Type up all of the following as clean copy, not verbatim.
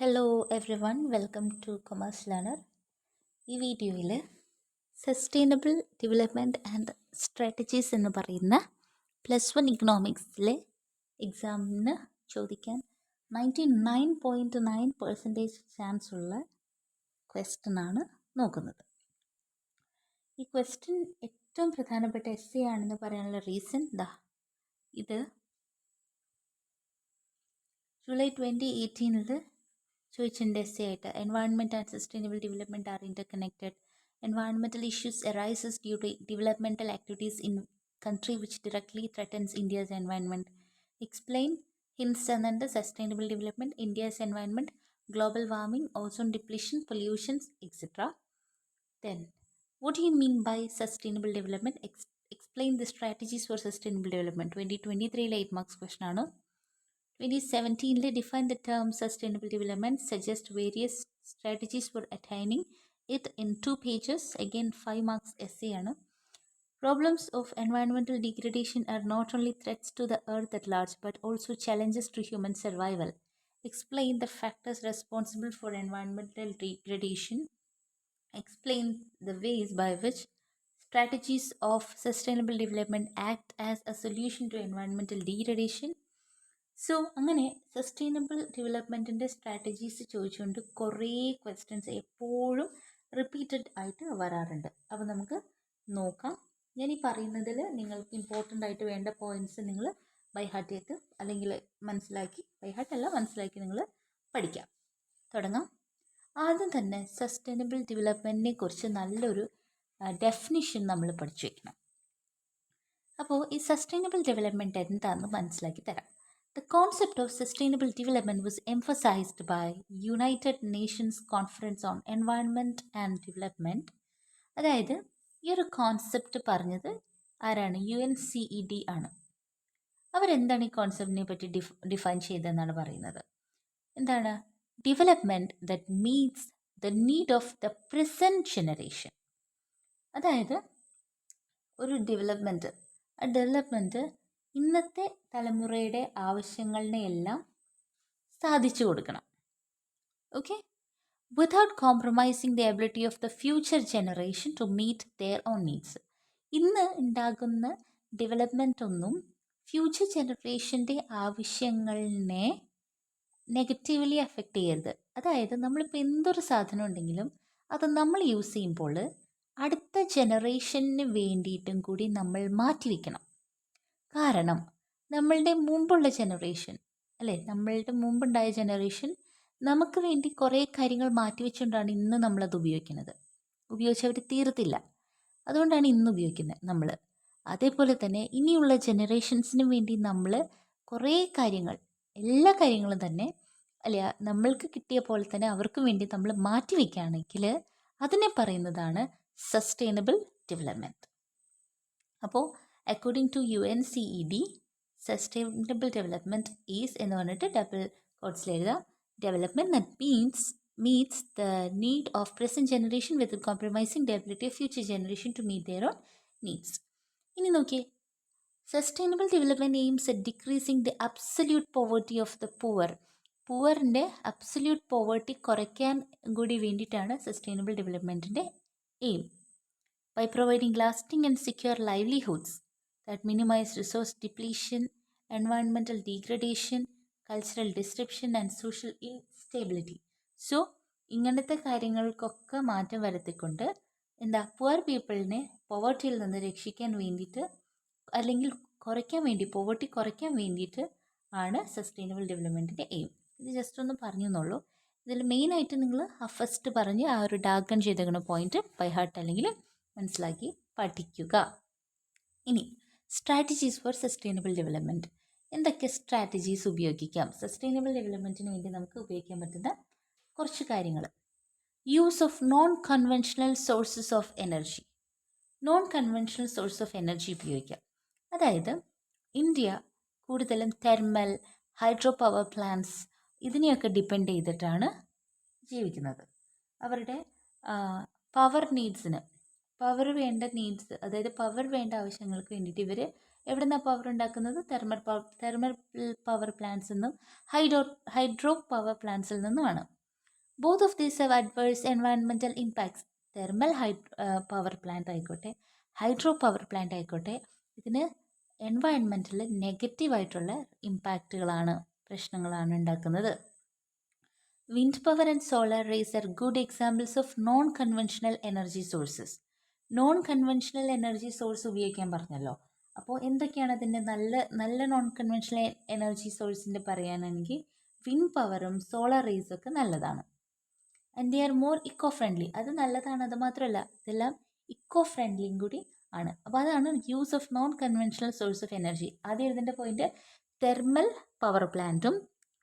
Hello every one, welcome two commerce learner. ഈ വീഡിയോയിൽ sustainable development and strategies എന്ന് പറയുന്ന +1 ഇക്കണോമിക്സിലെ എക്സാമിന് ചോദിക്കാൻ 99.9% ചാൻസ് ഉള്ള ക്വസ്റ്റ്യനാണ് നോക്കുന്നത്. ഈ ക്വസ്റ്റ്യൻ ഏറ്റവും പ്രധാനപ്പെട്ട എസ്സേ ആണെന്ന് പറയാനുള്ള റീസൺ ഇത് ജൂലൈ 2018 ചോദിച്ചിട്ടുണ്ട് എസ്സേ ആയിട്ട്. Environment and sustainable development are interconnected. Environmental issues arises due to developmental activities in country which directly threatens India's environment. Explain hints and sustainable development, India's environment, global warming, ozone depletion, pollutions, etc. Then, what do you mean by sustainable development? Explain the strategies for sustainable development. 2023 8 marks question ആണ്. 2017 define the term sustainable development, suggest various strategies for attaining it in 2 pages. Again 5 marks essay ആണ്. Problems of environmental degradation are not only threats to the earth at large but also challenges to human survival. Explain the factors responsible for environmental degradation. Explain the ways by which strategies of sustainable development act as a solution to environmental degradation. So അങ്ങനെ sustainable ഡെവലപ്മെൻറ്റിൻ്റെ strategies ചോദിച്ചുകൊണ്ട് കുറേ questions എപ്പോഴും repeated ആയിട്ട് വരാറുണ്ട്. അപ്പോൾ നമുക്ക് നോക്കാം. ഞാൻ ഈ പറയുന്നതിൽ നിങ്ങൾക്ക് ഇമ്പോർട്ടൻ്റ് ആയിട്ട് വേണ്ട പോയിൻറ്റ്സ് നിങ്ങൾ ബൈ ഹാർട്ട് ചെയ്ത് അല്ലെങ്കിൽ മനസ്സിലാക്കി നിങ്ങൾ പഠിക്കാം. തുടങ്ങാം. ആദ്യം തന്നെ സസ്റ്റൈനബിൾ ഡെവലപ്മെൻറ്റിനെ കുറിച്ച് നല്ലൊരു ഡെഫിനിഷൻ നമ്മൾ പഠിച്ചു വയ്ക്കണം. അപ്പോൾ ഈ സസ്റ്റൈനബിൾ ഡെവലപ്മെൻറ്റ് എന്താണെന്ന് മനസ്സിലാക്കി തരാം. The concept of sustainable development was emphasized by United Nations Conference on Environment and Development. അതായത് ഈ ഒരു കോൺസെപ്റ്റ് പറഞ്ഞത് ആരാണ്? UNCED ആണ്. അവരെന്താണ് ഈ കോൺസെപ്റ്റിനെ പറ്റി ഡിഫൈൻ ചെയ്തതെന്നാണ് പറയുന്നത്. എന്താണ്? Development that meets the need of the present generation. അതായത് ഒരു ഡെവലപ്മെൻറ്റ് ഇന്നത്തെ തലമുറയുടെ ആവശ്യങ്ങളിനെയെല്ലാം സാധിച്ചു കൊടുക്കണം. Okay, without compromising the ability of the future generation to meet their own needs. ഇന്ന് ഉണ്ടാകുന്ന ഡെവലപ്മെൻ്റ് ഒന്നും ഫ്യൂച്ചർ ജനറേഷൻ്റെ ആവശ്യങ്ങളിനെ നെഗറ്റീവ്ലി അഫക്റ്റ് ചെയ്യരുത്. അതായത് നമ്മളിപ്പോൾ എന്തൊരു സാധനം ഉണ്ടെങ്കിലും അത് നമ്മൾ യൂസ് ചെയ്യുമ്പോൾ അടുത്ത ജനറേഷന് വേണ്ടിയിട്ടും കൂടി നമ്മൾ മാറ്റിവെക്കണം. കാരണം നമ്മളുടെ മുമ്പുള്ള ജനറേഷൻ നമ്മളുടെ മുമ്പുണ്ടായ ജനറേഷൻ നമുക്ക് വേണ്ടി കുറേ കാര്യങ്ങൾ മാറ്റിവെച്ചുകൊണ്ടാണ് ഇന്ന് നമ്മളത് ഉപയോഗിച്ചവർ തീർത്തില്ല. അതുകൊണ്ടാണ് ഇന്ന് ഉപയോഗിക്കുന്നത് നമ്മൾ. അതേപോലെ തന്നെ ഇനിയുള്ള ജനറേഷൻസിന് വേണ്ടി നമ്മൾ കുറേ കാര്യങ്ങൾ, എല്ലാ കാര്യങ്ങളും തന്നെ നമ്മൾക്ക് കിട്ടിയ പോലെ തന്നെ അവർക്ക് വേണ്ടി നമ്മൾ മാറ്റിവെക്കുകയാണെങ്കിൽ അതിനെ പറയുന്നതാണ് സസ്റ്റൈനബിൾ ഡെവലപ്മെൻറ്റ്. അപ്പോൾ according to UNCED, sustainable development is എന്ന് പറഞ്ഞിട്ട് ഡബിൾ കോട്ട്സിൽ എഴുതാം. Development that meets the need of present generation without compromising the ability of future generation to meet their own needs. ഇനി നോക്കിയേ, sustainable development aims at decreasing the absolute poverty of the poor. പൂവറിൻ്റെ absolute poverty കുറയ്ക്കാൻ കൂടി വേണ്ടിയിട്ടാണ് sustainable ഡെവലപ്മെൻറ്റിൻ്റെ എയിം. By providing lasting and secure livelihoods that minimize resource depletion, environmental degradation, cultural disruption and social instability. So, ഇങ്ങനത്തെ കാര്യങ്ങൾക്കൊക്കെ മാറ്റം വരുത്തിക്കൊണ്ട് poor പീപ്പിളിനെ പോവർട്ടിയിൽ നിന്ന് രക്ഷിക്കാൻ വേണ്ടിയിട്ട് അല്ലെങ്കിൽ പോവർട്ടി കുറയ്ക്കാൻ വേണ്ടിയിട്ട് ആണ് സസ്റ്റൈനബിൾ ഡെവലപ്മെൻറ്റിൻ്റെ എയിം. ഇത് ജസ്റ്റ് ഒന്ന് പറഞ്ഞു എന്നുള്ളൂ. ഇതിൽ മെയിനായിട്ട് നിങ്ങൾ ഫസ്റ്റ് പറഞ്ഞ് ആ ഒരു ഡാർക്കൺ ചെയ്തേക്കുന്ന പോയിന്റ് ബൈ ഹാർട്ട് അല്ലെങ്കിൽ മനസ്സിലാക്കി പഠിക്കുക. ഇനി സ്ട്രാറ്റജീസ് ഫോർ സസ്റ്റൈനബിൾ ഡെവലപ്മെൻറ്റ്. എന്തൊക്കെ സ്ട്രാറ്റജീസ് ഉപയോഗിക്കാം? സസ്റ്റൈനബിൾ ഡെവലപ്മെൻറ്റിന് വേണ്ടി നമുക്ക് ഉപയോഗിക്കാൻ പറ്റുന്ന കുറച്ച് കാര്യങ്ങൾ. Use of non conventional sources of energy. Non conventional source of energy ഉപയോഗിക്കാം. അതായത് ഇന്ത്യ കൂടുതലും തെർമൽ, ഹൈഡ്രോ പവർ പ്ലാന്റ്സ് ഇതിനെയൊക്കെ ഡിപ്പെൻഡ് ചെയ്തിട്ടാണ് ജീവിക്കുന്നത്. അവരുടെ പവർ വേണ്ട ആവശ്യങ്ങൾക്ക് വേണ്ടിയിട്ട് ഇവർ എവിടെ നിന്നാണ് പവർ ഉണ്ടാക്കുന്നത്? തെർമൽ പവർ പ്ലാന്റ്സിൽ നിന്നും ഹൈഡ്രോ പവർ പ്ലാന്റ്സിൽ നിന്നുമാണ്. Both of these have adverse environmental impacts. Thermal power plant ആയിക്കോട്ടെ, ഹൈഡ്രോ പവർ പ്ലാന്റ് ആയിക്കോട്ടെ, ഇതിന് എൻവയൺമെൻറ്റിൽ നെഗറ്റീവായിട്ടുള്ള ഇമ്പാക്റ്റുകളാണ്, പ്രശ്നങ്ങളാണ് ഉണ്ടാക്കുന്നത്. Wind power and solar rays are good examples of non conventional energy sources. Non conventional energy source ഉപയോഗിക്കാൻ പറഞ്ഞല്ലോ. അപ്പോൾ എന്തൊക്കെയാണ് അതിൻ്റെ നല്ല നോൺ കൺവെൻഷണൽ എനർജി സോഴ്സിൻ്റെ പറയാനാണെങ്കിൽ വിൻഡ് പവറും സോളാർ റേസും ഒക്കെ നല്ലതാണ്. And they are more eco friendly. അത് നല്ലതാണ്, അത് മാത്രമല്ല ഇതെല്ലാം ഇക്കോ ഫ്രണ്ട്ലിയും കൂടി ആണ്. അപ്പോൾ അതാണ് use of non conventional source of energy. ആദ്യം എഴുതേണ്ട പോയിന്റ് തെർമൽ പവർ പ്ലാന്റും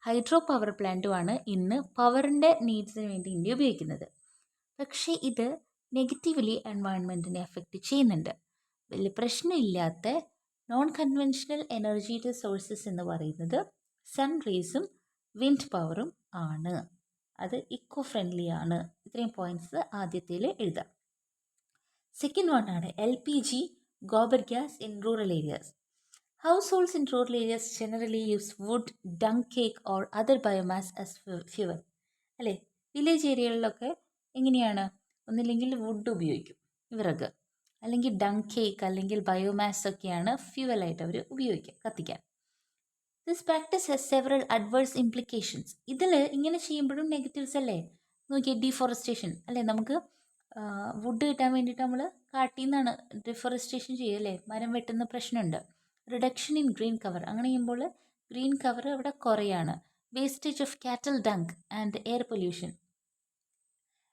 ഹൈഡ്രോ പവർ പ്ലാന്റുമാണ് ഇന്ന് പവറിൻ്റെ നീഡ്സിന് വേണ്ടി ഇന്ത്യ ഉപയോഗിക്കുന്നത്. പക്ഷേ ഇത് നെഗറ്റീവ്ലി എൻവയൺമെൻറ്റിനെ എഫക്റ്റ് ചെയ്യുന്നുണ്ട്. വലിയ പ്രശ്നമില്ലാത്ത നോൺ കൺവെൻഷണൽ എനർജിയുടെ സോഴ്സസ് എന്ന് പറയുന്നത് സൺ റേസും വിൻഡ് പവറും ആണ്. അത് ഇക്കോ ഫ്രണ്ട്ലി ആണ്. ഇത്രയും പോയിന്റ്സ് ആദ്യത്തിൽ എഴുതാം. സെക്കൻഡ് വൺ ആണ് LPG gobar gas in rural areas. Households in rural areas generally use wood, dung cake or other biomass as fuel. അല്ലേ, വില്ലേജ് ഏരിയകളിലൊക്കെ എങ്ങനെയാണ്? ഒന്നില്ലെങ്കിൽ വുഡ് ഉപയോഗിക്കും, വിറക്, അല്ലെങ്കിൽ ഡങ് കേക്ക് അല്ലെങ്കിൽ ബയോമാസ് ഒക്കെയാണ് ഫ്യൂവലായിട്ട് അവർ ഉപയോഗിക്കുക, കത്തിക്കാൻ. This practice has several adverse implications. ഇതിൽ ഇങ്ങനെ ചെയ്യുമ്പോഴും നെഗറ്റീവ്സ് അല്ലേ? നോക്കിയേ, ഡീഫോറസ്റ്റേഷൻ അല്ലേ, നമുക്ക് വുഡ് കിട്ടാൻ വേണ്ടിയിട്ട് നമ്മൾ കാട്ടിൽ നിന്നാണ് ഡിഫോറസ്റ്റേഷൻ ചെയ്യുക അല്ലേ, മരം വെട്ടുന്ന പ്രശ്നമുണ്ട്. റിഡക്ഷൻ ഇൻ ഗ്രീൻ കവർ, അങ്ങനെ ചെയ്യുമ്പോൾ ഗ്രീൻ കവർ ഇവിടെ കുറയാണ്. Wastage of cattle dung and air pollution.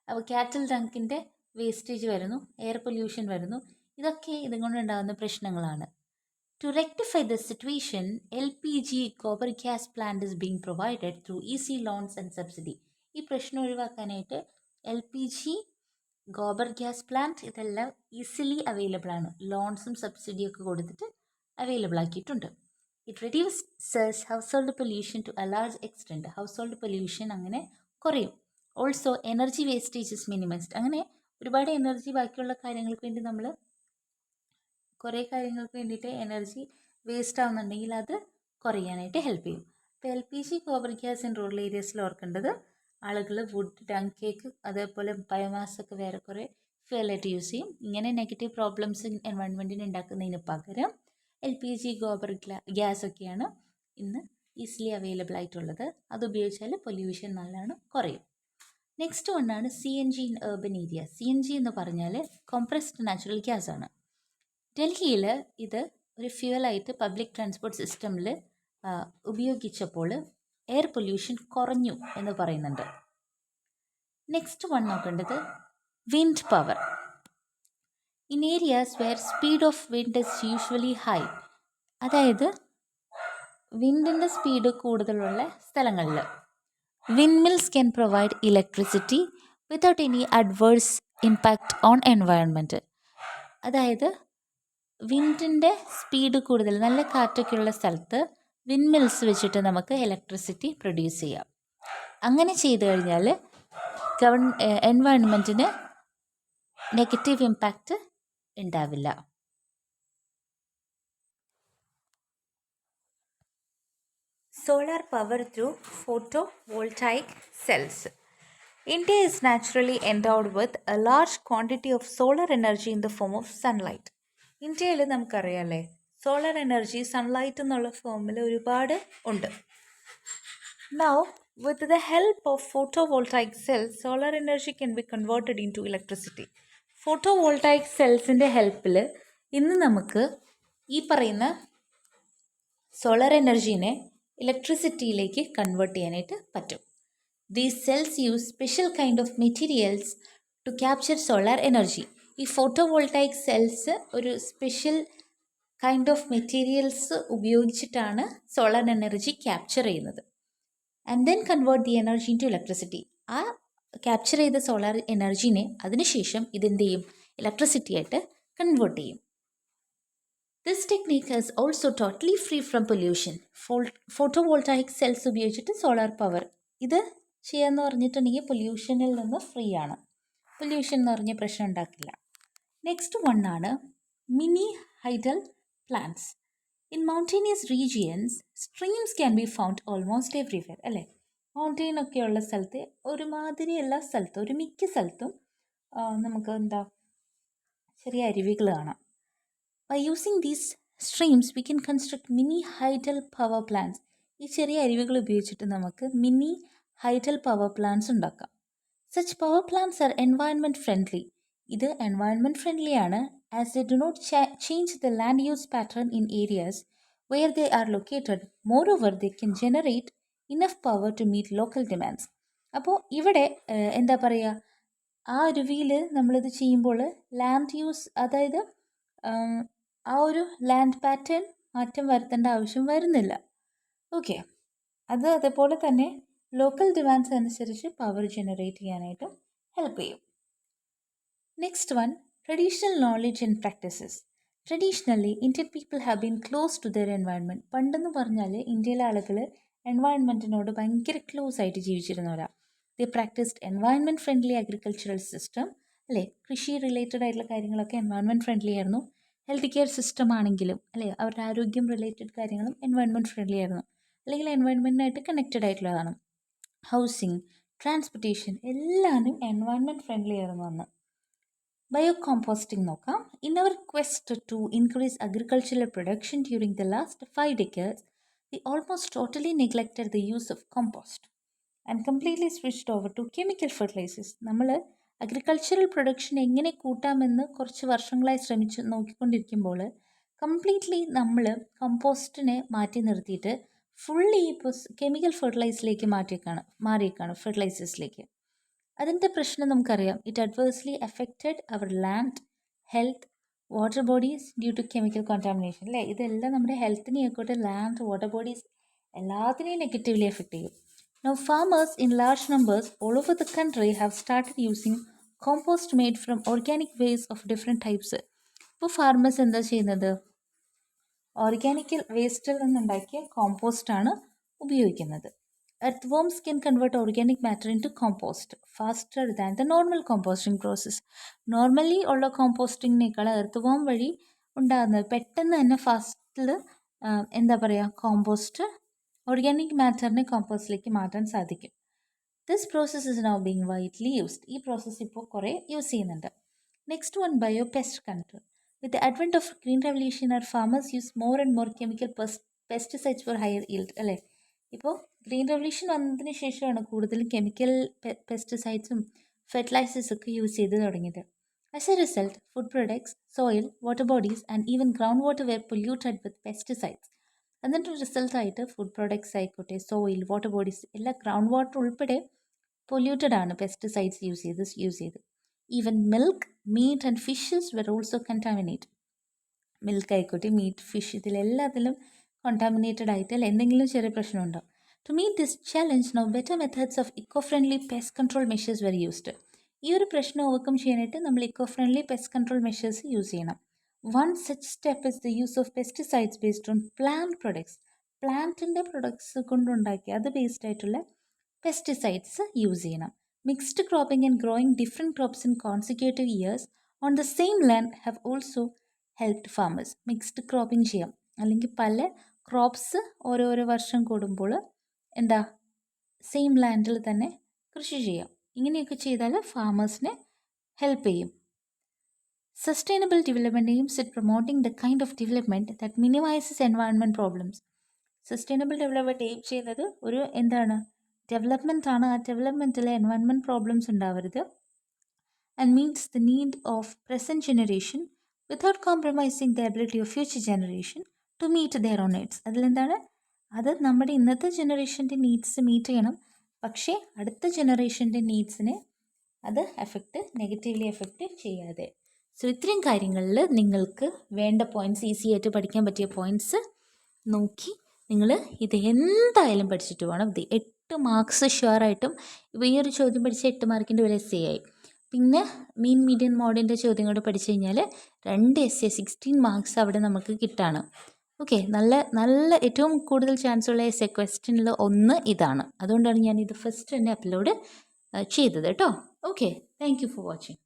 അപ്പോൾ കാറ്റൽ ഡങ്കിൻ്റെ വേസ്റ്റേജ് വരുന്നു, എയർ പൊല്യൂഷൻ വരുന്നു. ഇതൊക്കെ ഇതുകൊണ്ടുണ്ടാകുന്ന പ്രശ്നങ്ങളാണ്. To rectify the situation, LPG gobar gas plant is being provided through easy loans and subsidy. ഈ പ്രശ്നം ഒഴിവാക്കാനായിട്ട് LPG ഗോബർ ഗ്യാസ് പ്ലാന്റ് ഇതെല്ലാം ഈസിലി അവൈലബിൾ ആണ്. ലോൺസും സബ്സിഡിയൊക്കെ കൊടുത്തിട്ട് അവൈലബിൾ ആക്കിയിട്ടുണ്ട്. It reduces household pollution to a large extent. Household pollution അങ്ങനെ കുറയും. Also energy wastages minimised. അങ്ങനെ ഒരുപാട് എനർജി ബാക്കിയുള്ള കാര്യങ്ങൾക്ക് വേണ്ടി നമ്മൾ കുറേ കാര്യങ്ങൾക്ക് വേണ്ടിയിട്ട് എനർജി വേസ്റ്റ് ആവുന്നുണ്ടെങ്കിൽ അത് കുറയാനായിട്ട് ഹെൽപ്പ് ചെയ്യും. അപ്പോൾ LPG gobar gas in rural ഏരിയസിൽ ഓർക്കേണ്ടത് ആളുകൾ വുഡ്, ഡങ് കേക്ക്, അതേപോലെ ബയോമാസ് ഒക്കെ വേറെ കുറേ ഫ്യൂവലായിട്ട് യൂസ് ചെയ്യും. ഇങ്ങനെ നെഗറ്റീവ് പ്രോബ്ലംസ് എൻവയൺമെൻറ്റിന് ഉണ്ടാക്കുന്നതിന് പകരം LPG ഗോബർ ഗ്യാസ് ഒക്കെയാണ് ഇന്ന് ഈസിലി അവൈലബിൾ ആയിട്ടുള്ളത്. അത് ഉപയോഗിച്ചാൽ പൊല്യൂഷൻ നല്ലതാണ്, കുറയും. നെക്സ്റ്റ് വണ്ണാണ് CNG in urban area. CNG എന്ന് പറഞ്ഞാൽ കോംപ്രസ്ഡ് നാച്ചുറൽ ഗ്യാസ് ആണ്. ഡൽഹിയിൽ ഇത് ഒരു ഫ്യൂവലായിട്ട് പബ്ലിക് ട്രാൻസ്പോർട്ട് സിസ്റ്റമിൽ ഉപയോഗിച്ചപ്പോൾ എയർ പൊല്യൂഷൻ കുറഞ്ഞു എന്ന് പറയുന്നുണ്ട്. നെക്സ്റ്റ് വൺ നോക്കേണ്ടത് wind power. In areas where speed of wind is usually high. അതായത് വിൻഡിൻ്റെ സ്പീഡ് കൂടുതലുള്ള സ്ഥലങ്ങളിൽ wind mills can provide electricity without any adverse impact on environment. അതായത് വിൻഡിൻ്റെ സ്പീഡ് കൂടുതൽ, നല്ല കാറ്റൊക്കെയുള്ള സ്ഥലത്ത് വിൻഡ് മിൽസ് വെച്ചിട്ട് നമുക്ക് ഇലക്ട്രിസിറ്റി പ്രൊഡ്യൂസ് ചെയ്യാം. അങ്ങനെ ചെയ്തു കഴിഞ്ഞാൽ എൻവയൺമെൻറ്റിന് നെഗറ്റീവ് ഇമ്പാക്റ്റ് ഉണ്ടാവില്ല. Solar power through photovoltaic cells. India is naturally endowed with a large quantity of solar energy in the form of sunlight. ഇന്ത്യയിൽ നമുക്കറിയാമല്ലേ, സോളർ എനർജി സൺലൈറ്റ് എന്നുള്ള ഫോമിൽ ഒരുപാട് ഉണ്ട്. Now, with the help of photovoltaic cells, solar energy can be converted into electricity. Photovoltaic സെൽസിൻ്റെ ഹെൽപ്പിൽ ഇന്ന് നമുക്ക് ഈ പറയുന്ന സോളർ എനർജീനെ ഇലക്ട്രിസിറ്റിയിലേക്ക് കൺവേർട്ട് ചെയ്യാനായിട്ട് പറ്റും. These cells use special kind of materials to capture solar energy. ഈ ഫോട്ടോവോൾട്ടായിക് സെൽസ് ഒരു സ്പെഷ്യൽ കൈൻഡ് ഓഫ് മെറ്റീരിയൽസ് ഉപയോഗിച്ചിട്ടാണ് സോളാർ എനർജി ക്യാപ്ചർ ചെയ്യുന്നത്. And then convert the energy into electricity. ആ ക്യാപ്ചർ ചെയ്ത solar എനർജീനെ അതിനുശേഷം ഇതെന്ത് ചെയ്യും, ഇലക്ട്രിസിറ്റി ആയിട്ട് കൺവേർട്ട് ചെയ്യും. This technique is also totally free from pollution. Photovoltaic cells ഉപയോഗിച്ചിട്ട് സോളാർ പവർ ഇത് ചെയ്യാന്ന് പറഞ്ഞിട്ടുണ്ടെങ്കിൽ പൊല്യൂഷനിൽ നിന്ന് ഫ്രീ ആണ്. പൊല്യൂഷൻ എന്ന് പറഞ്ഞ പ്രശ്നം ഉണ്ടാക്കില്ല. നെക്സ്റ്റ് വണ്ണാണ് mini hydel plants. In mountainous regions streams can be found almost everywhere അല്ലേ. മൗണ്ടെയിൻ ഒക്കെയുള്ള സ്ഥലത്ത് ഒരുമാതിരി എല്ലാ സ്ഥലത്തും ഒരു മിക്ക സ്ഥലത്തും നമുക്ക് എന്താ ചെറിയ അരുവികൾ കാണാം. By using these streams we can construct mini hydel power plants. ഈ ചെറിയ അരുവികൾ ഉപയോഗിച്ചിട്ട് നമുക്ക് മിനി ഹൈഡൽ പവർ പ്ലാന്റ്സ് ഉണ്ടാക്കാം. Such power plants are environment friendly. ഇത് എൻവയൺമെൻറ്റ് ഫ്രണ്ട്ലി ആണ്, as they do not change the land use pattern in areas where they are located. Moreover they can generate enough power to meet local demands. അപ്പോൾ ഇവിടെ എന്താ പറയുക, ആ അരുവിയിൽ നമ്മളിത് ചെയ്യുമ്പോൾ land use, അതായത് ആ ഒരു ലാൻഡ് പാറ്റേൺ മാറ്റം വരുത്തേണ്ട ആവശ്യം വരുന്നില്ല. ഓക്കെ, അതേപോലെ തന്നെ ലോക്കൽ ഡിമാൻഡ്സ് അനുസരിച്ച് പവർ ജനറേറ്റ് ചെയ്യാനായിട്ടും ഹെൽപ്പ് ചെയ്യും. Next one, traditional knowledge and practices. Traditionally Indian people have been close to their environment. പണ്ടെന്ന് പറഞ്ഞാൽ ഇന്ത്യയിലെ ആളുകൾ എൻവയൺമെൻറ്റിനോട് ഭയങ്കര ക്ലോസ് ആയിട്ട് ജീവിച്ചിരുന്നവരാ. They practised environment friendly agricultural system അല്ലേ. കൃഷി റിലേറ്റഡ് ആയിട്ടുള്ള കാര്യങ്ങളൊക്കെ എൻവയൺമെൻറ്റ് ഫ്രണ്ട്ലി ആയിരുന്നു. ഹെൽത്ത് കെയർ സിസ്റ്റം ആണെങ്കിലും അല്ലേ, അവരുടെ ആരോഗ്യം റിലേറ്റഡ് കാര്യങ്ങളും എൻവയൺമെൻറ്റ് ഫ്രണ്ട്ലി ആയിരുന്നു, അല്ലെങ്കിൽ എൻവയൺമെൻറ്റിനായിട്ട് കണക്റ്റഡ് ആയിട്ടുള്ളതാണ്. ഹൗസിങ്, ട്രാൻസ്പോർട്ടേഷൻ എല്ലാവരും എൻവയൺമെൻറ്റ് ഫ്രണ്ട്ലി ആയിരുന്നു അന്ന്. ബയോ കോമ്പോസ്റ്റിംഗ് നോക്കാം. In our quest to increase agricultural production during the last 5 decades, we almost totally neglected the use of compost and completely switched over to chemical fertilizers. നമ്മൾ agricultural production എങ്ങനെ കൂട്ടാമെന്ന് കുറച്ച് വർഷങ്ങളായി ശ്രമിച്ച് നോക്കിക്കൊണ്ടിരിക്കുമ്പോൾ completely നമ്മൾ കമ്പോസ്റ്റിനെ മാറ്റി നിർത്തിയിട്ട് fully ഇപ്പോൾ കെമിക്കൽ ഫെർട്ടിലൈസിലേക്ക് മാറിയേക്കാണ് ഫെർട്ടിലൈസേഴ്സിലേക്ക്. അതിൻ്റെ പ്രശ്നം നമുക്കറിയാം. It adversely affected our land, health, water bodies due to chemical contamination അല്ലേ. ഇതെല്ലാം നമ്മുടെ ഹെൽത്തിനെ ആയിക്കോട്ടെ, ലാൻഡ്, വാട്ടർ ബോഡീസ് എല്ലാത്തിനെയും നെഗറ്റീവ്ലി എഫക്റ്റ് ചെയ്യും. Now farmers in large numbers all over the country have started using compost made from organic waste of different types. ഇപ്പോൾ farmers എന്താ ചെയ്യുന്നത്, ഓർഗാനിക് വേസ്റ്റിൽ നിന്നുണ്ടാക്കിയ കോമ്പോസ്റ്റാണ് ഉപയോഗിക്കുന്നത്. Earthworms can convert organic matter into compost faster than the normal composting process. Normally ഉള്ള കോമ്പോസ്റ്റിങ്ങിനേക്കാൾ earth warm വഴി ഉണ്ടാകുന്നത് പെട്ടെന്ന് തന്നെ ഫാസ്റ്റിൽ എന്താ പറയുക, കോമ്പോസ്റ്റ് ഓർഗാനിക് മാറ്ററിനെ കോമ്പോസ്റ്റിലേക്ക് മാറ്റാൻ സാധിക്കും. This process is now being widely used. ഈ പ്രോസസ്സ് ഇപ്പോൾ കുറേ യൂസ് ചെയ്യുന്നുണ്ട്. Next one, bio pest control. With the advent of green revolution our farmers use more and more chemical pesticides for higher yield അല്ലേ. ഇപ്പോൾ green revolution വന്നതിന് ശേഷമാണ് കൂടുതലും chemical പെസ്റ്റിസൈഡ്സും ഫെർട്ടിലൈസേഴ്സൊക്കെ use ചെയ്ത് തുടങ്ങിയത്. As a result food products, soil, water bodies and even ground water were polluted with pesticides. അതിൻ്റെ റിസൾട്ടായിട്ട് food products ആയിക്കോട്ടെ, സോയിൽ, വാട്ടർ ബോഡീസ് എല്ലാ ഗ്രൗണ്ട് വാട്ടർ ഉൾപ്പെടെ പൊല്യൂട്ടഡ് ആണ് പെസ്റ്റിസൈഡ്സ് യൂസ് ചെയ്ത്. Even milk, meat and fishes were also contaminate. Milk ആയിക്കോട്ടെ, meat, fish ഇതിലെല്ലാത്തിലും contaminated ആയിട്ട് അല്ല എന്തെങ്കിലും ചെറിയ പ്രശ്നമുണ്ടാവും. To meet this challenge now better methods of eco friendly pest control measures were used. ഈ ഒരു പ്രശ്നം ഓവർകം ചെയ്യാനായിട്ട് നമ്മൾ eco friendly pest control measures use ചെയ്യണം. One such step is the use of pesticides based on plant products. പ്ലാന്റിൻ്റെ products കൊണ്ടുണ്ടാക്കി അത് based ആയിട്ടുള്ള pesticides use ചെയ്യണം. Mixed cropping and growing different crops in consecutive years on the same land have also helped farmers. Mixed cropping ചെയ്യാം, അല്ലെങ്കിൽ പല crops ഓരോരോ വർഷം കൂടുമ്പോൾ എന്താ സെയിം ലാൻഡിൽ തന്നെ കൃഷി ചെയ്യാം. ഇങ്ങനെയൊക്കെ ചെയ്താൽ ഫാമേഴ്സിനെ ഹെൽപ്പ് ചെയ്യും. Sustainable development aims at promoting the kind of development that minimizes environment problems. Sustainable development aim ചെയ്യുന്നത് ഒരു എന്താണ് ഡെവലപ്മെൻ്റ് ആണ്. ആ ഡെവലപ്മെൻറ്റിൽ എൻവയൺമെൻറ്റ് പ്രോബ്ലംസ് ഉണ്ടാവരുത്. and meets the need of present generation without compromising the ability of future generation to meet their own needs. അതിലെന്താണ്, അത് നമ്മുടെ ഇന്നത്തെ ജനറേഷൻ്റെ നീഡ്സ് മീറ്റ് ചെയ്യണം, പക്ഷേ അടുത്ത ജനറേഷൻ്റെ നീഡ്സിനെ അത് നെഗറ്റീവ്ലി എഫക്റ്റ് ചെയ്യാതെ. സോ ഇത്രയും കാര്യങ്ങളിൽ നിങ്ങൾക്ക് വേണ്ട പോയിൻറ്റ്സ്, ഈസി ആയിട്ട് പഠിക്കാൻ പറ്റിയ പോയിൻറ്റ്സ് നോക്കി നിങ്ങൾ ഇത് എന്തായാലും പഠിച്ചിട്ട് വേണം. ഇത് 8 മാർക്സ് ഷുവറായിട്ടും. ഇപ്പോൾ ഈ ഒരു ചോദ്യം പഠിച്ച 8 മാർക്കിൻ്റെ ഒരു എസ് ആയി. പിന്നെ മീൻ മീഡിയൻ മോഡിൻ്റെ ചോദ്യം കൂടെ പഠിച്ചു കഴിഞ്ഞാൽ 2 essay 16 മാർക്സ് അവിടെ നമുക്ക് കിട്ടാണ്. ഓക്കെ, നല്ല ഏറ്റവും കൂടുതൽ ചാൻസ് ഉള്ള essay ക്വസ്റ്റ്യനിൽ ഒന്ന് ഇതാണ്. അതുകൊണ്ടാണ് ഞാൻ ഇത് ഫസ്റ്റ് തന്നെ അപ്ലോഡ് ചെയ്തത് കേട്ടോ. Okay, thank you for watching.